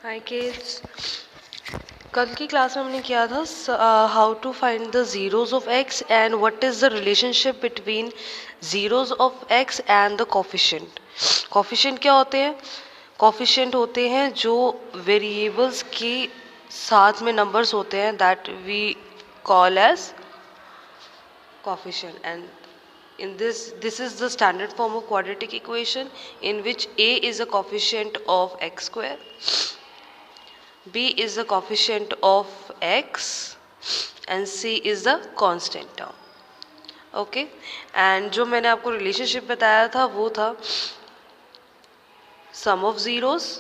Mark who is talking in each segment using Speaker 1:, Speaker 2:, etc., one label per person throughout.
Speaker 1: हाय kids, कल की class में हमने किया था how to find the zeros of X and what is the relationship between zeros of X and the coefficient. Coefficient क्या होते हैं? कोफिशिएंट होते हैं जो वेरिएबल्स के साथ में नंबर्स होते हैं, that we call as coefficient, and in this is the standard form of quadratic equation in which a is a coefficient of x square, b is the coefficient of x, and c is the constant term. Okay and जो मैंने आपको relationship बताया था वो था sum of zeros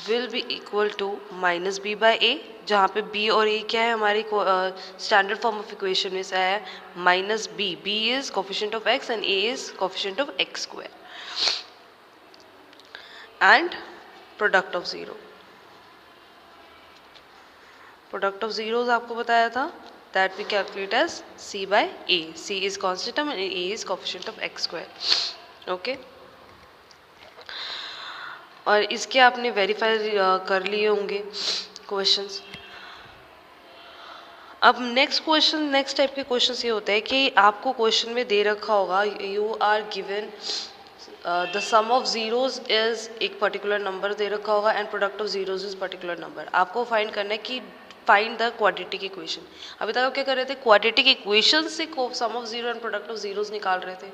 Speaker 1: will be equal to minus B by A, जहाँ पे B और ए क्या है हमारी स्टैंडर्ड फॉर्म ऑफ इक्वेशन में से है minus B. B is coefficient of X and A is coefficient of X square, and product of zero. Product of zeros आपको बताया था that we calculate as C by A. C is constant and A is coefficient of X square. Okay, और इसके आपने verify कर लिए होंगे questions. अब नेक्स्ट टाइप के क्वेश्चंस ये होते हैं कि आपको क्वेश्चन में दे रखा होगा you are given the sum of zeros is एक पर्टिकुलर नंबर दे रखा होगा and product of zeros is particular number. आपको फाइंड करना है कि फाइंड द क्वाड्रेटिक इक्वेशन। अभी तक आप क्या कर रहे थे? क्वाड्रेटिक इक्वेशन से sum of zero and product of zeros निकाल रहे थे,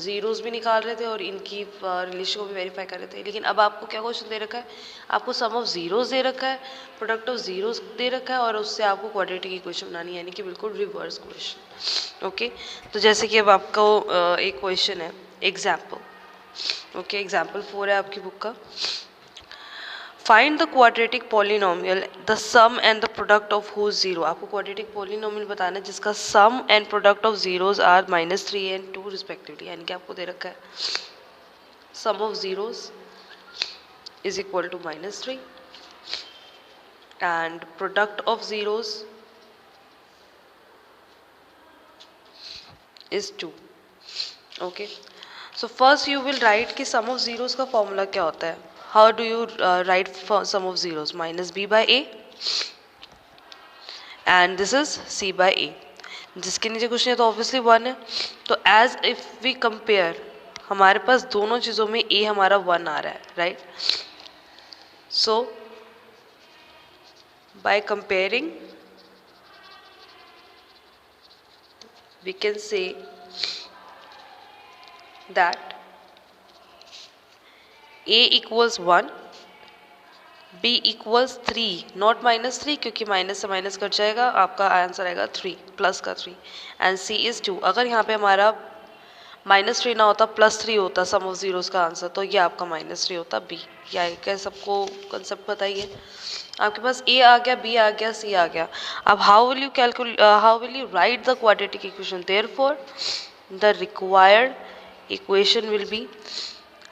Speaker 1: ज़ीरोज़ भी निकाल रहे थे और इनकी रिलेशन को भी वेरीफाई कर रहे थे। लेकिन अब आपको क्या क्वेश्चन दे रखा है? आपको सम ऑफ ज़ीरोज़ दे रखा है, प्रोडक्ट ऑफ ज़ीरोज़ दे रखा है, और उससे आपको क्वाड्रेटिक इक्वेशन बनानी है, यानी कि बिल्कुल रिवर्स क्वेश्चन। ओके, तो जैसे कि अब आपको एक क्वेश्चन है एग्जाम्पल। ओके, एग्जाम्पल 4 है आपकी बुक का। Find the quadratic polynomial the sum and the product of whose zero. आपको क्वाड्रेटिक पॉलिनोमियल बताना है जिसका sum and product of zeros are -3 and 2 respectively, यानी कि आपको दे रखा है sum of zeros is equal to -3 and product of zeros is 2। Okay, so first you will write कि सम ऑफ जीरोज का फॉर्मूला क्या होता है। How do you write sum of zeros? Minus b by a, and this is c by a. जिसके नीचे कुछ नहीं तो ऑब्वियसली 1 है। तो एज इफ वी कंपेयर, हमारे पास दोनों चीज़ों में a हमारा 1 आ रहा है, right? So by comparing we can say that a equals 1, b equals 3, not -3 क्योंकि माइनस से माइनस कट जाएगा, आपका आंसर आएगा 3 प्लस का 3, एंड c इज़ 2। अगर यहाँ पे हमारा -3 ना होता +3 होता सम ऑफ जीरोस का आंसर, तो ये आपका -3 होता b। या क्या सबको कंसेप्ट बताइए? आपके पास a आ गया, b आ गया, c आ गया। अब how will you right the quadratic equation? Therefore the required equation will be,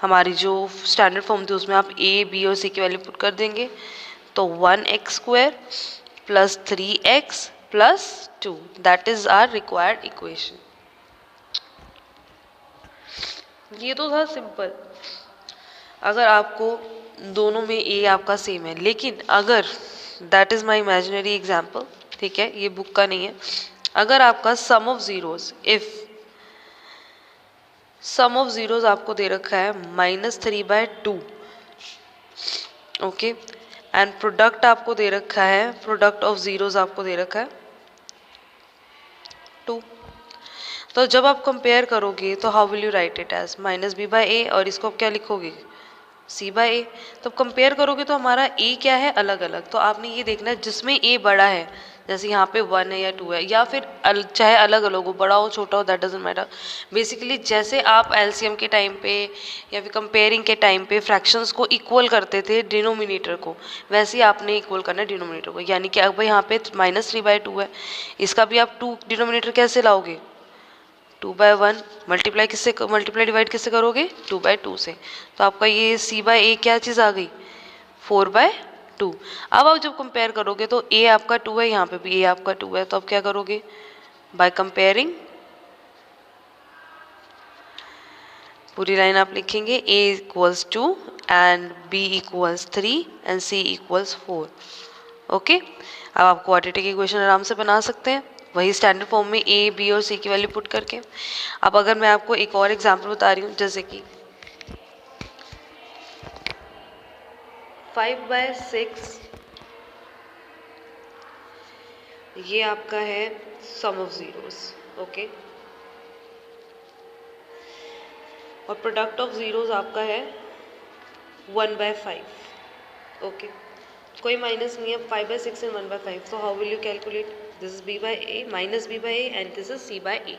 Speaker 1: हमारी जो स्टैंडर्ड फॉर्म थी उसमें आप a, b और c की वैल्यू पुट कर देंगे, तो 1x² plus 3x plus 2, that is our required equation. ये तो था सिंपल। अगर आपको दोनों में a आपका सेम है, लेकिन अगर that is my imaginary example, ठीक है, ये बुक का नहीं है। अगर आपका sum of zeros, if sum of zeros आपको दे रखा है -3/2, ओके, एंड प्रोडक्ट आपको दे रखा है, प्रोडक्ट ऑफ जीरोज आपको दे रखा है 2। तो जब आप कंपेयर करोगे तो how will you write it as -b/a, और इसको आप क्या लिखोगे? c/a। तो कंपेयर करोगे तो हमारा a क्या है? अलग अलग। तो आपने ये देखना है जिसमें a बड़ा है, जैसे यहाँ पे 1 है या 2 है, या फिर चाहे अलग अलग हो, बड़ा हो छोटा हो, दैट डजंट मैटर। बेसिकली जैसे आप एलसीएम के टाइम पे या फिर कंपेयरिंग के टाइम पे फ्रैक्शंस को इक्वल करते थे डिनोमिनेटर को, वैसे ही आपने इक्वल करना है डिनोमिनेटर को। यानी कि अब यहाँ पे -3/2 है, इसका भी आप 2 डिनोमिनेटर कैसे लाओगे? 2/1 मल्टीप्लाई डिवाइड किससे करोगे? 2/2 से। तो आपका ये c/a क्या चीज़ आ गई? 4/2। अब आप जब कंपेयर करोगे तो a आपका 2 है, यहाँ पे भी a आपका 2 है, तो आप क्या करोगे? बाय कंपेयरिंग पूरी लाइन आप लिखेंगे a equals 2 and b equals 3 and c equals 4। Okay, अब आप क्वाड्रेटिक इक्वेशन आराम से बना सकते हैं वही स्टैंडर्ड फॉर्म में a b और c की वैल्यू पुट करके। अब अगर मैं आपको एक और एग्जांपल बता रही हूँ, जैसे कि 5/6 ये आपका है सम ऑफ जीरोस। ओके, और प्रोडक्ट ऑफ जीरोस आपका है 1/5। ओके, कोई माइनस नहीं है, 5/6 एंड 1/5। तो how will you calculate? This is b by A minus b by A and this is c by A.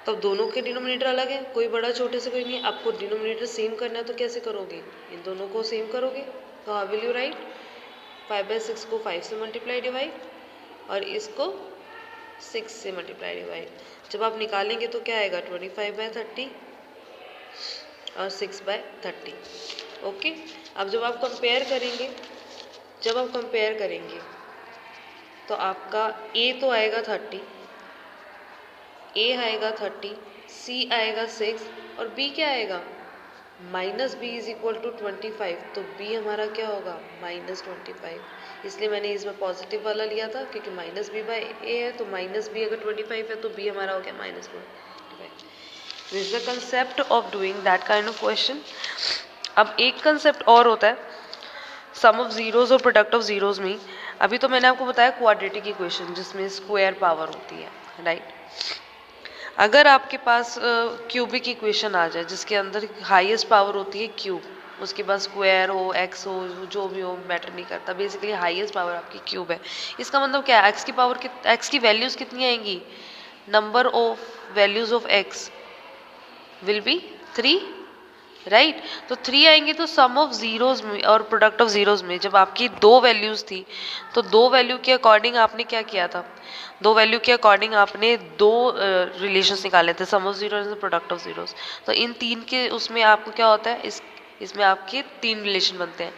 Speaker 1: तो दोनों के डिनोमिनेटर अलग है, कोई बड़ा छोटे से कोई नहीं। आपको डिनोमिनेटर सेम करना है तो कैसे करोगे? इन दोनों को सेम करोगे। तो हाउ विल यू राइट? 5/6 को 5 से मल्टीप्लाई डिवाइड और इसको 6 से मल्टीप्लाई डिवाइड। जब आप निकालेंगे तो क्या आएगा? 25/30 और 6/30। ओके, अब जब आप कंपेयर करेंगे तो आपका a तो आएगा 30, a आएगा 30, c आएगा 6 और b क्या आएगा? Minus B is equal to 25। तो b हमारा क्या होगा? -25। इसलिए मैंने इसमें पॉजिटिव वाला लिया था क्योंकि माइनस बी बाई ए है, तो माइनस बी अगर 25 है तो b हमारा हो गया -25। This is the concept of doing that kind of question. अब एक कंसेप्ट और होता है सम ऑफ जीरोज और प्रोडक्ट ऑफ जीरोज में। अभी तो मैंने आपको बताया क्वाड्रेटिक इक्वेशन जिसमें स्क्वायर पावर होती है, राइट। अगर आपके पास क्यूबिक इक्वेशन आ जाए जिसके अंदर हाईएस्ट पावर होती है क्यूब, उसके पास स्क्वायर हो, एक्स हो, जो भी हो मैटर नहीं करता, बेसिकली हाईएस्ट पावर आपकी क्यूब है। इसका मतलब क्या है? एक्स की पावर एक्स की वैल्यूज कितनी आएंगी? Number of values of x will be 3, right. तो 3 आएंगे। तो सम ऑफ जीरोज में और प्रोडक्ट ऑफ जीरोज में जब आपकी दो वैल्यूज थी तो दो वैल्यू के अकॉर्डिंग आपने क्या किया था? दो वैल्यू के अकॉर्डिंग आपने दो रिलेशंस निकाले थे, सम ऑफ जीरोज और प्रोडक्ट ऑफ जीरोज। तो इन तीन के उसमें आपको क्या होता है? इसमें आपके तीन रिलेशन बनते हैं,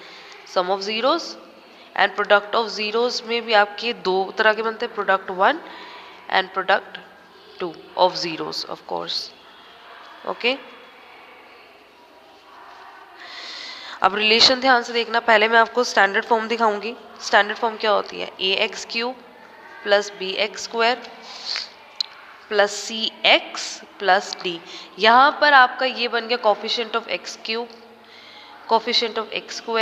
Speaker 1: sum of zeros and product of zeros में भी आपके दो तरह के बनते हैं, product 1 and product 2 of zeros of course. Okay, अब रिलेशन ध्यान से देखना। पहले मैं आपको स्टैंडर्ड फॉर्म दिखाऊंगी। स्टैंडर्ड फॉर्म क्या होती है? ax³ plus bx² plus cx plus d। यहाँ पर आपका ये बन गया coefficient of x³, coefficient of x²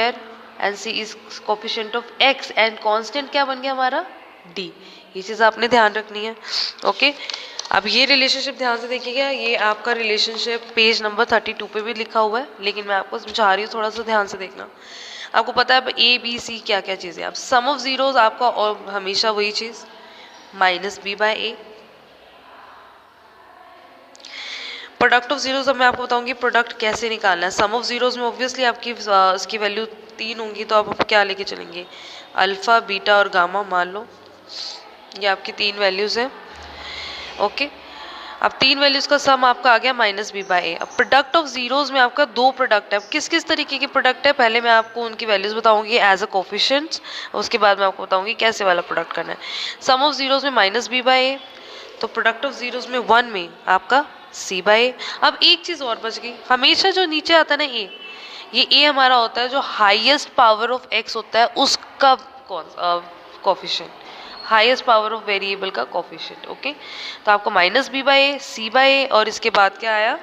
Speaker 1: and c is coefficient of x and constant क्या बन गया हमारा? d। ये चीज़ आपने ध्यान रखनी है। ओके, अब ये रिलेशनशिप ध्यान से देखिएगा। ये आपका रिलेशनशिप पेज नंबर 32 पे भी लिखा हुआ है, लेकिन मैं आपको समझा रही हूँ, थोड़ा सा ध्यान से देखना। आपको पता है अब ए बी सी क्या क्या चीज़ें। अब सम ऑफ जीरोज आपका और हमेशा वही चीज़ minus B by A. Product of zeros अब मैं आपको बताऊंगी प्रोडक्ट कैसे निकालना है। सम ऑफ जीरोज में ऑब्वियसली आपकी इसकी वैल्यू 3 होंगी, तो आप क्या लेके चलेंगे? अल्फा, बीटा और गामा। मान लो ये आपकी 3 वैल्यूज हैं। ओके, अब 3 वैल्यूज का सम आपका आ गया माइनस बी बाई ए। अब प्रोडक्ट ऑफ जीरोज में आपका दो प्रोडक्ट है। किस किस तरीके के प्रोडक्ट है? पहले मैं आपको उनकी वैल्यूज बताऊंगी एज अ कोफिशिएंट्स, उसके बाद मैं आपको बताऊंगी कैसे वाला प्रोडक्ट करना है। सम ऑफ जीरोज में माइनस बी बाई ए, तो प्रोडक्ट ऑफ जीरोज में 1 में आपका सी बाई ए। अब एक चीज़ और बच गई, हमेशा जो नीचे आता है ना ए, ये ए हमारा होता है जो हाइएस्ट पावर ऑफ एक्स होता है उसका coefficient, highest power of variable का कोफिशिएंट। ओके, तो आपको minus B by A, C by A और इसके बाद क्या आया?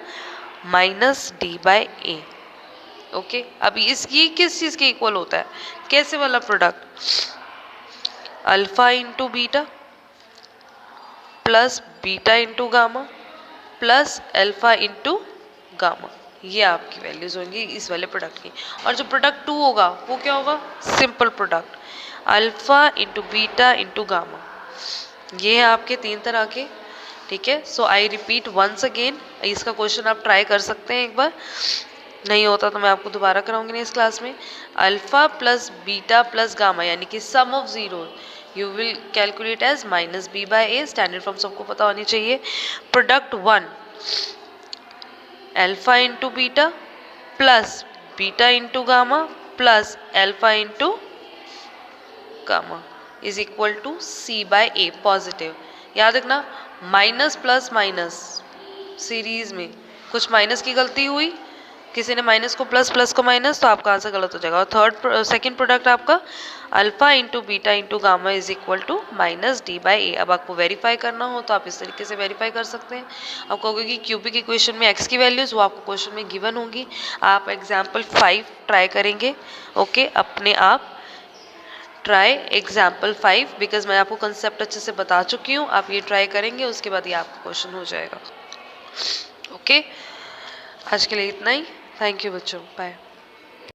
Speaker 1: Minus D by A. Okay, अब ये किस चीज़ के इक्वल होता है? कैसे वाला product? Alpha into beta plus beta into gamma plus alpha into gamma. ये आपकी वैल्यूज होंगी इस वाले प्रोडक्ट की। और जो प्रोडक्ट 2 होगा वो क्या होगा? Simple product alpha into beta into gamma. ये है आपके 3 तरह के। ठीक है, सो आई रिपीट वंस अगेन, इसका क्वेश्चन आप ट्राई कर सकते हैं एक बार, नहीं होता तो मैं आपको दोबारा कराऊंगी इस क्लास में। Alpha plus beta plus gamma यानी कि sum of zero you will calculate as minus B by A. Standard form सबको पता होनी चाहिए। Product 1 alpha into beta plus beta into gamma plus alpha into gamma is equal to C by A positive. याद रखना, minus plus minus series में कुछ minus की गलती हुई, किसी ने माइनस को प्लस, प्लस को माइनस, तो आपका आंसर गलत हो जाएगा। और सेकंड प्रोडक्ट आपका alpha into beta into gamma is equal to minus D by A. अब आपको वेरीफाई करना हो तो आप इस तरीके से वेरीफाई कर सकते हैं। आप कहोगे कि क्यूबिक इक्वेशन में एक्स की वैल्यूज वो आपको क्वेश्चन में गिवन होंगी। आप एग्जाम्पल 5 ट्राई करेंगे, ओके, अपने आप ट्राई एग्जाम्पल 5, बिकॉज मैं आपको कंसेप्ट अच्छे से बता चुकी हूँ। आप ये ट्राई करेंगे, उसके बाद ये आपका क्वेश्चन हो जाएगा। ओके, आज के लिए इतना ही। थैंक यू बच्चों, बाय।